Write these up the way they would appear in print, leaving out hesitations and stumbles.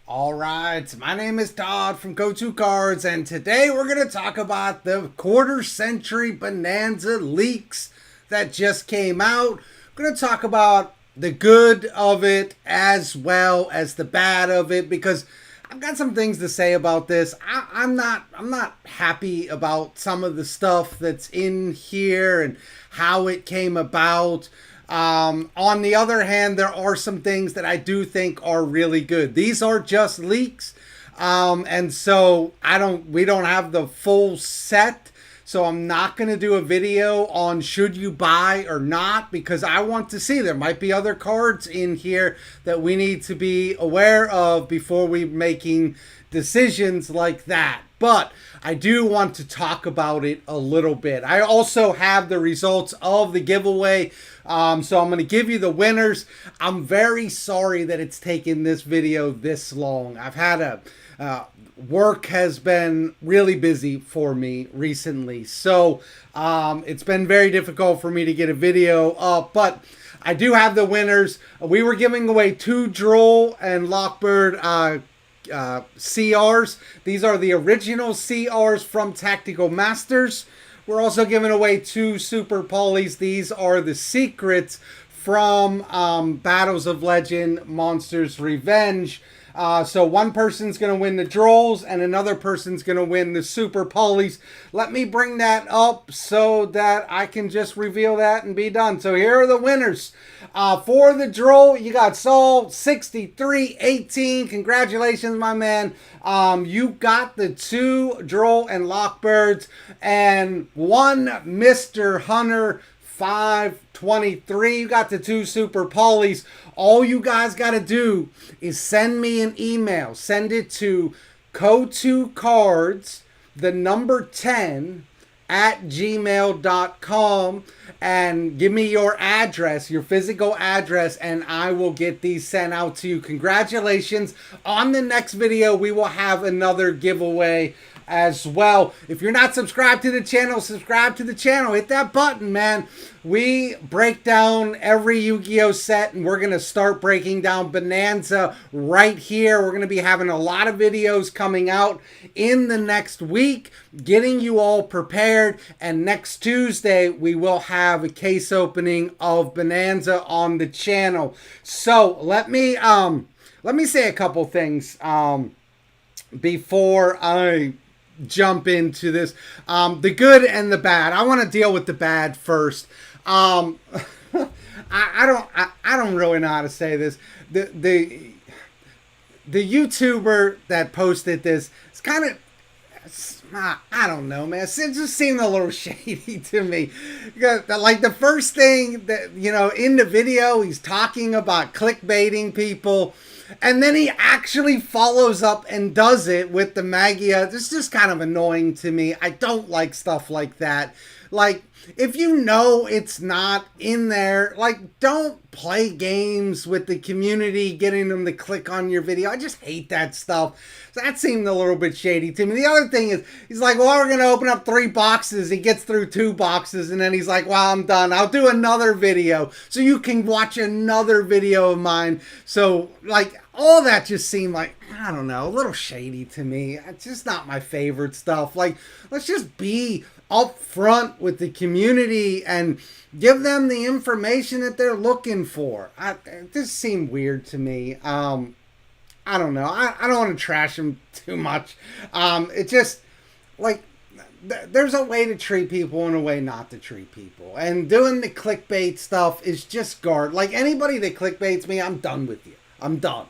All right, my name is Todd from Go-To Cards, and today we're going to talk about the Quarter Century Bonanza leaks that just came out. We're going to talk about the good of it as well as the bad of it, because I've got some things to say about this. I'm not happy about some of the stuff that's in here and how it came about. On the other hand, there are some things that I do think are really good. These are just leaks. And so we don't have the full set. So I'm not going to do a video on should you buy or not, because I want to see. There might be other cards in here that we need to be aware of before we making decisions like that. But I do want to talk about it a little bit. I also have the results of the giveaway. So I'm going to give you the winners. I'm very sorry that it's taken this video this long. I've had work has been really busy for me recently. So it's been very difficult for me to get a video up, but I do have the winners. We were giving away 2 Droll and Lockbird CRs. These are the original CRs from Tactical Masters. We're also giving away 2 Super Polys. These are the secrets from Battles of Legend Monsters Revenge. So one person's going to win the Drolls and another person's going to win the Super Polys. Let me bring that up so that I can just reveal that and be done. So here are the winners. For the Droll, you got Saul 6318. Congratulations, my man. You got the 2 Droll and Lockbirds and 1 Mr. Hunter 523. You got the 2 Super Polys. All you guys got to do is send me an email. Send it to go2cards, the number 10 at gmail.com, and give me your address, your physical address, and I will get these sent out to you. Congratulations. On the next video, we will have another giveaway as well. If you're not subscribed to the channel, subscribe to the channel. Hit that button, man. We break down every Yu-Gi-Oh set, and we're going to start breaking down Bonanza right here. We're going to be having a lot of videos coming out in the next week, getting you all prepared. And next Tuesday, we will have a case opening of Bonanza on the channel. So let me say a couple things before I jump into this. The good and the bad. I want to deal with the bad first. I don't really know how to say this. The YouTuber that posted this, it's kind of, I don't know, man. It just seemed a little shady to me. Like the first thing that, in the video, he's talking about clickbaiting people. And then he actually follows up and does it with the Magia. It's just kind of annoying to me. I don't like stuff like that. Like, if you know it's not in there, like, don't play games with the community, getting them to click on your video. I just hate that stuff. So that seemed a little bit shady to me. The other thing is, he's like, well, we're going to open up 3 boxes. He gets through 2 boxes, and then he's like, well, I'm done. I'll do another video. So you can watch another video of mine. So, like, all that just seemed like, I don't know, a little shady to me. It's just not my favorite stuff. Like, let's just be up front with the community and give them the information that they're looking for. It just seemed weird to me. I don't know. I don't want to trash him too much. It just, like, there's a way to treat people and a way not to treat people. And doing the clickbait stuff is just like, anybody that clickbaits me, I'm done with you. I'm done.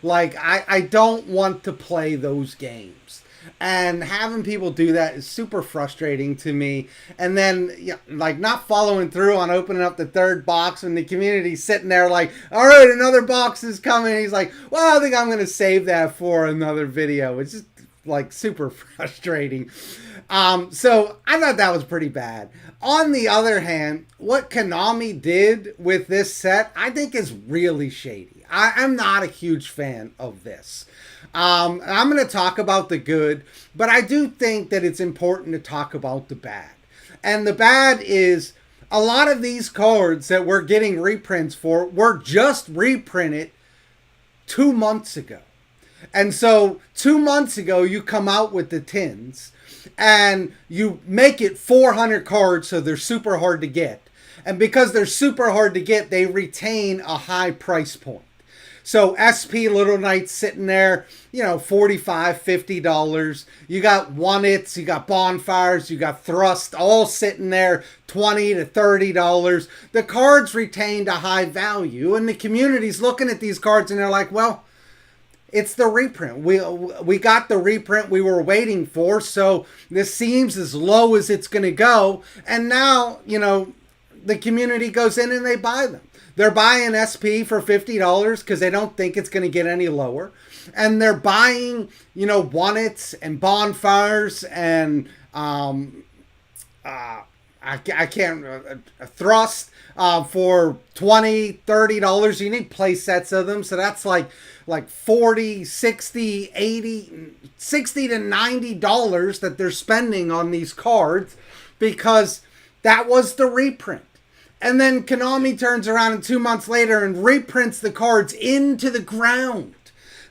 Like, I don't want to play those games. And having people do that is super frustrating to me. And then, like, not following through on opening up the 3rd box when the community's sitting there like, all right, another box is coming. And he's like, well, I think I'm going to save that for another video. It's just, like, super frustrating. So I thought that was pretty bad. On the other hand, what Konami did with this set, I think is really shady. I'm not a huge fan of this. I'm going to talk about the good, but I do think that it's important to talk about the bad. And the bad is a lot of these cards that we're getting reprints for were just reprinted 2 months ago. And so 2 months ago, you come out with the tins and you make it 400 cards, so they're super hard to get. And because they're super hard to get, they retain a high price point. So SP Little Knights sitting there, $45, $50. You got One-Its, you got Bonfires, you got Thrust, all sitting there, $20 to $30. The cards retained a high value, and the community's looking at these cards and they're like, well, it's the reprint. We got the reprint we were waiting for, so this seems as low as it's going to go. And now, the community goes in and they buy them. They're buying SP for $50 because they don't think it's going to get any lower. And they're buying, One-Its and Bonfires and Thrust for $20, $30. You need play sets of them. So that's like $40, $60, $80, $60 to $90 that they're spending on these cards because that was the reprint. And then Konami turns around and 2 months later and reprints the cards into the ground.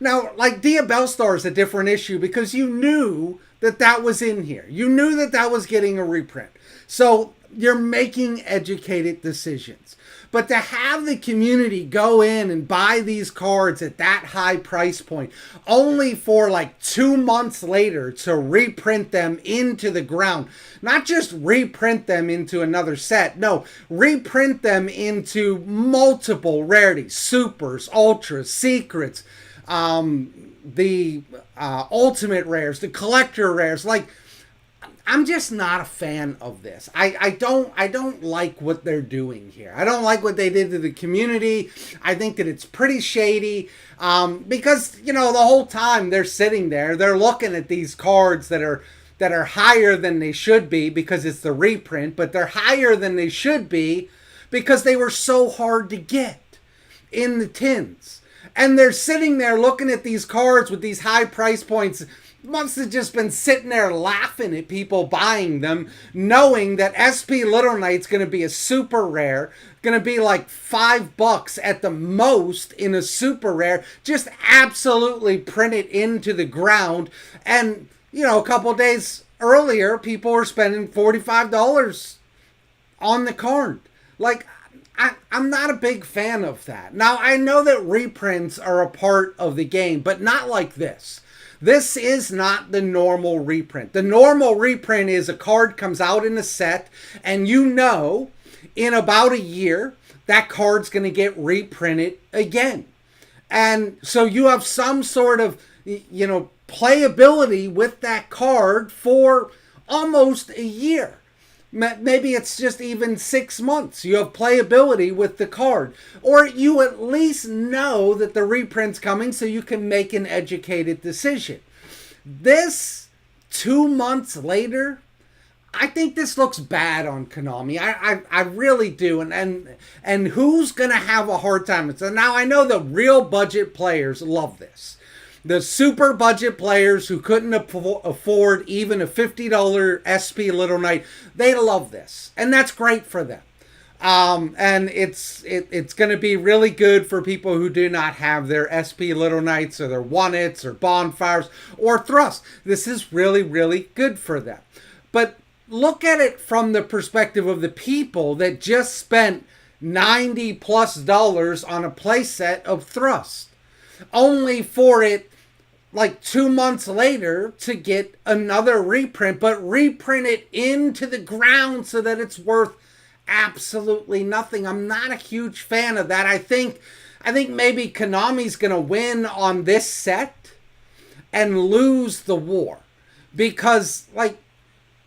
Now, like Diabellstar is a different issue because you knew that was in here. You knew that was getting a reprint. So you're making educated decisions. But to have the community go in and buy these cards at that high price point, only for 2 months later to reprint them into the ground, not just reprint them into another set, no, reprint them into multiple rarities, supers, ultras, secrets, the ultimate rares, the collector rares. I'm just not a fan of this. I don't like what they're doing here. I don't like what they did to the community. I think that it's pretty shady because the whole time they're sitting there, they're looking at these cards that are higher than they should be because it's the reprint, but they're higher than they should be because they were so hard to get in the tins. And they're sitting there looking at these cards with these high price points. Must have just been sitting there laughing at people buying them, knowing that SP Little Knight's going to be a super rare, going to be like $5 at the most in a super rare. Just absolutely print it into the ground. And, a couple days earlier, people were spending $45 on the card. I'm not a big fan of that. Now, I know that reprints are a part of the game, but not like this. This is not the normal reprint. The normal reprint is a card comes out in a set, and in about a year, that card's going to get reprinted again. And so you have some sort of, playability with that card for almost a year. Maybe it's just even 6 months. You have playability with the card. Or you at least know that the reprint's coming so you can make an educated decision. This, 2 months later, I think this looks bad on Konami. I really do. And who's going to have a hard time? So now I know the real budget players love this. The super budget players who couldn't afford even a $50 SP Little Knight, they love this. And that's great for them. And it's going to be really good for people who do not have their SP Little Knights or their One-Its or Bonfires or Thrust. This is really, really good for them. But look at it from the perspective of the people that just spent $90+ on a playset of Thrust, only for it 2 months later to get another reprint, but reprint it into the ground so that it's worth absolutely nothing. I'm not a huge fan of that. I think maybe Konami's going to win on this set and lose the war because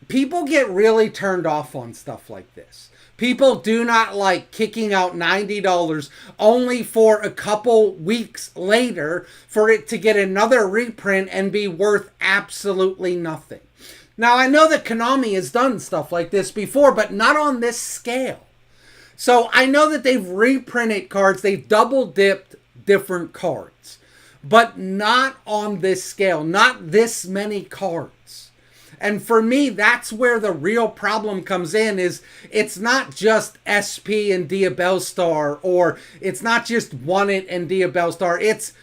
people get really turned off on stuff like this. People do not like kicking out $90 only for a couple weeks later for it to get another reprint and be worth absolutely nothing. Now, I know that Konami has done stuff like this before, but not on this scale. So I know that they've reprinted cards, they've double-dipped different cards, but not on this scale, not this many cards. And for me, that's where the real problem comes in, is it's not just SP and Diabellstar, or it's not just One-It and Diabellstar. It's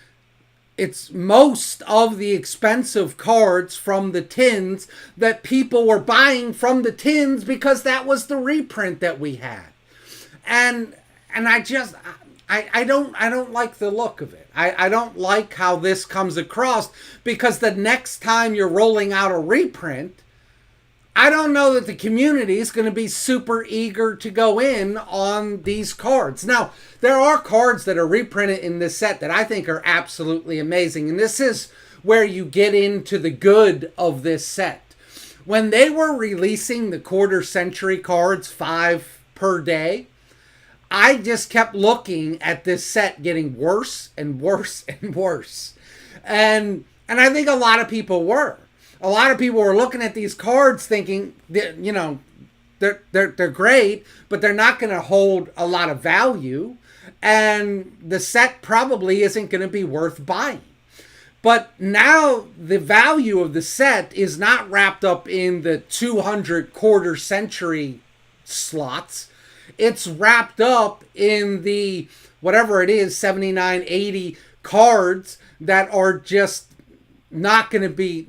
it's most of the expensive cards from the tins that people were buying from the tins because that was the reprint that we had. And I don't like the look of it. I don't like how this comes across, because the next time you're rolling out a reprint, I don't know that the community is going to be super eager to go in on these cards. Now, there are cards that are reprinted in this set that I think are absolutely amazing. And this is where you get into the good of this set. When they were releasing the Quarter Century cards, 5 per day, I just kept looking at this set getting worse and worse and worse. And I think a lot of people were. A lot of people were looking at these cards thinking that, you know, they're great, but they're not going to hold a lot of value, and the set probably isn't going to be worth buying. But now the value of the set is not wrapped up in the 200 quarter century slots. It's wrapped up in the, whatever it is, 79, 80 cards that are just not going to be,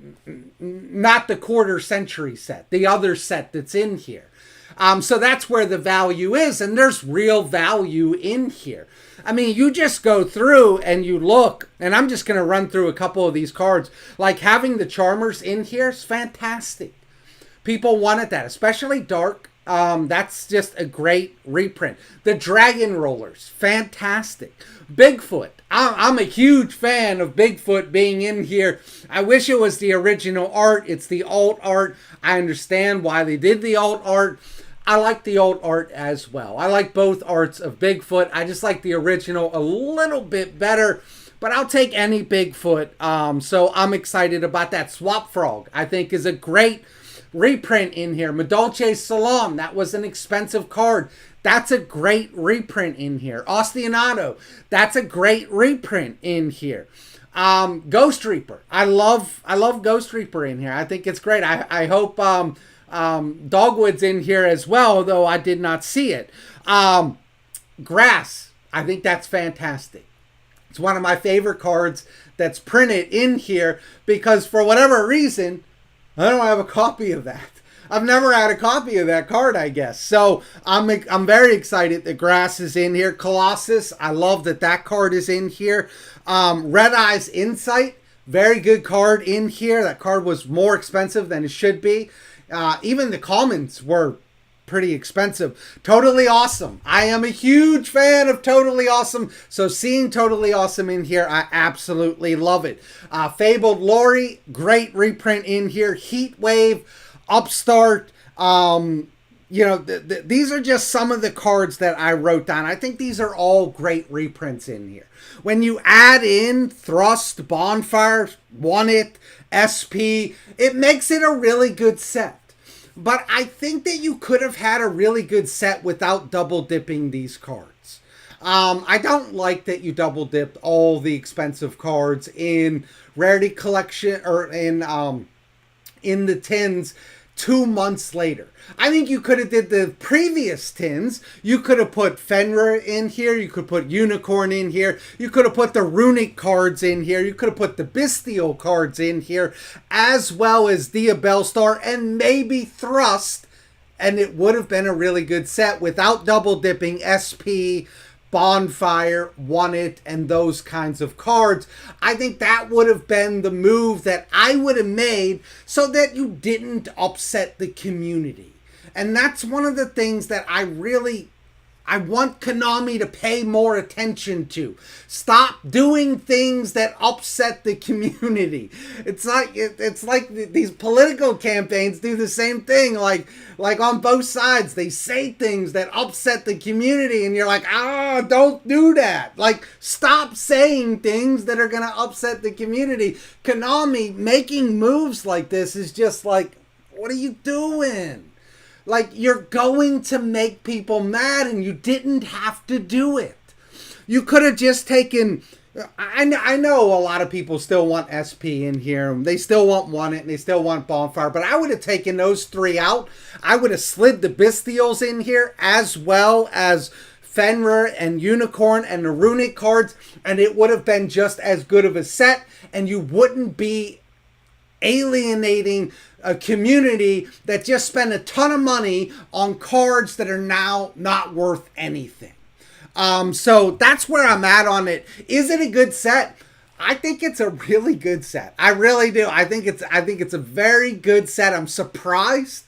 not the quarter century set, the other set that's in here. So that's where the value is, and there's real value in here. I mean, you just go through and you look, and I'm just going to run through a couple of these cards. Like having the Charmers in here is fantastic. People wanted that, especially Dark. That's just a great reprint. The Dragon Rollers, fantastic. Bigfoot. I'm a huge fan of Bigfoot being in here. I wish it was the original art. It's the alt art. I understand why they did the alt art. I like the alt art as well. I like both arts of Bigfoot. I just like the original a little bit better, but I'll take any Bigfoot. So I'm excited about that. Swap Frog, I think, is a great reprint in here. Medolce Salam, that was an expensive card. That's a great reprint in here. Ostionado, that's a great reprint in here. Ghost Reaper, I love Ghost Reaper in here. I think it's great. I hope Dogwood's in here as well, though I did not see it. Grass, I think that's fantastic. It's one of my favorite cards that's printed in here because for whatever reason, I don't have a copy of that. I've never had a copy of that card, I guess. So I'm very excited that Grass is in here. Colossus, I love that card is in here. Red Eyes Insight, very good card in here. That card was more expensive than it should be. Even the commons were pretty expensive. Totally Awesome. I am a huge fan of Totally Awesome. So seeing Totally Awesome in here, I absolutely love it. Fabled Lori, great reprint in here. Heat Wave, Upstart. You know, these are just some of the cards that I wrote down. I think these are all great reprints in here. When you add in Thrust, Bonfire, Want It, SP, it makes it a really good set. But I think that you could have had a really good set without double dipping these cards. I don't like that you double dipped all the expensive cards in Rarity Collection or in the tins 2 months later. I think you could have did the previous tins. You could have put Fenrir in here. You could put Unicorn in here. You could have put the Runic cards in here. You could have put the Bestial cards in here, as well as Dia Bellstar and maybe Thrust, and it would have been a really good set without double dipping SP, Bonfire, Want It, and those kinds of cards. I think that would have been the move that I would have made so that you didn't upset the community. And that's one of the things that I want Konami to pay more attention to. Stop doing things that upset the community. It's like these political campaigns do the same thing. Like on both sides, they say things that upset the community, and you're like, don't do that. Like, stop saying things that are gonna upset the community. Konami making moves like this is just like, what are you doing? Like, you're going to make people mad, and you didn't have to do it. You could have just taken... I know a lot of people still want SP in here. They still want It, and they still want Bonfire. But I would have taken those 3 out. I would have slid the Bestials in here, as well as Fenrir and Unicorn and the Runic cards, and it would have been just as good of a set, and you wouldn't be alienating a community that just spent a ton of money on cards that are now not worth anything. So that's where I'm at on it. Is it a good set? I think it's a really good set. I really do. I think it's a very good set. I'm surprised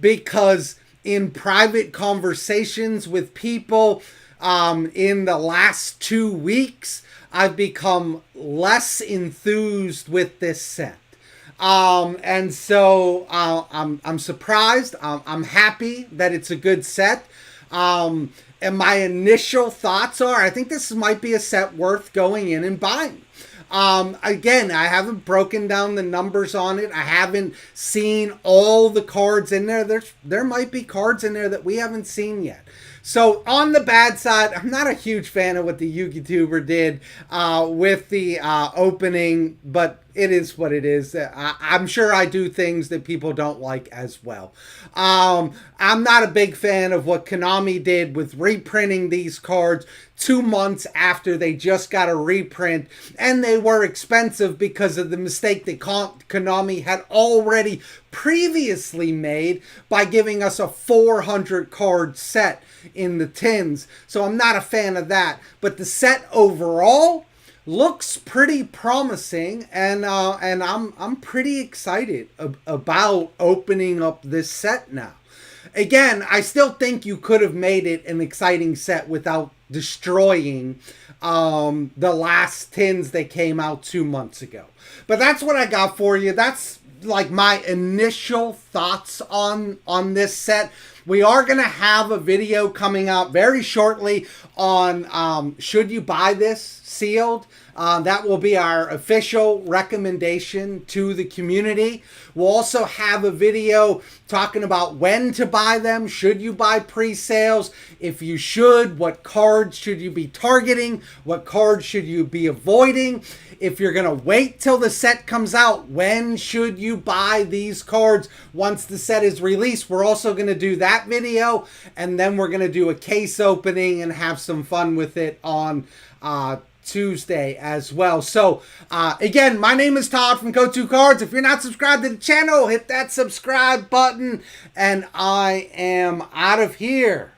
because in private conversations with people in the last 2 weeks, I've become less enthused with this set. And so I'm surprised. I'm happy that it's a good set. And my initial thoughts are, I think this might be a set worth going in and buying. Again, I haven't broken down the numbers on it. I haven't seen all the cards in there. There might be cards in there that we haven't seen yet. So on the bad side, I'm not a huge fan of what the YouTuber did with the opening, but it is what it is. I'm sure I do things that people don't like as well. I'm not a big fan of what Konami did with reprinting these cards 2 months after they just got a reprint, and they were expensive because of the mistake that Konami had already previously made by giving us a 400 card set in the tins. So I'm not a fan of that, but the set overall looks pretty promising, and I'm pretty excited about opening up this set now. Again, I still think you could have made it an exciting set without destroying the last tins that came out 2 months ago. But that's what I got for you. That's like my initial thoughts on this set. We are going to have a video coming out very shortly on should you buy this sealed. That will be our official recommendation to the community. We'll also have a video talking about when to buy them. Should you buy pre-sales? If you should, what cards should you be targeting? What cards should you be avoiding? If you're going to wait till the set comes out, when should you buy these cards once the set is released? We're also going to do that video, and then we're going to do a case opening and have some fun with it on Tuesday as well. So again, my name is Todd from Go2 Cards. If you're not subscribed to the channel, hit that subscribe button, and I am out of here.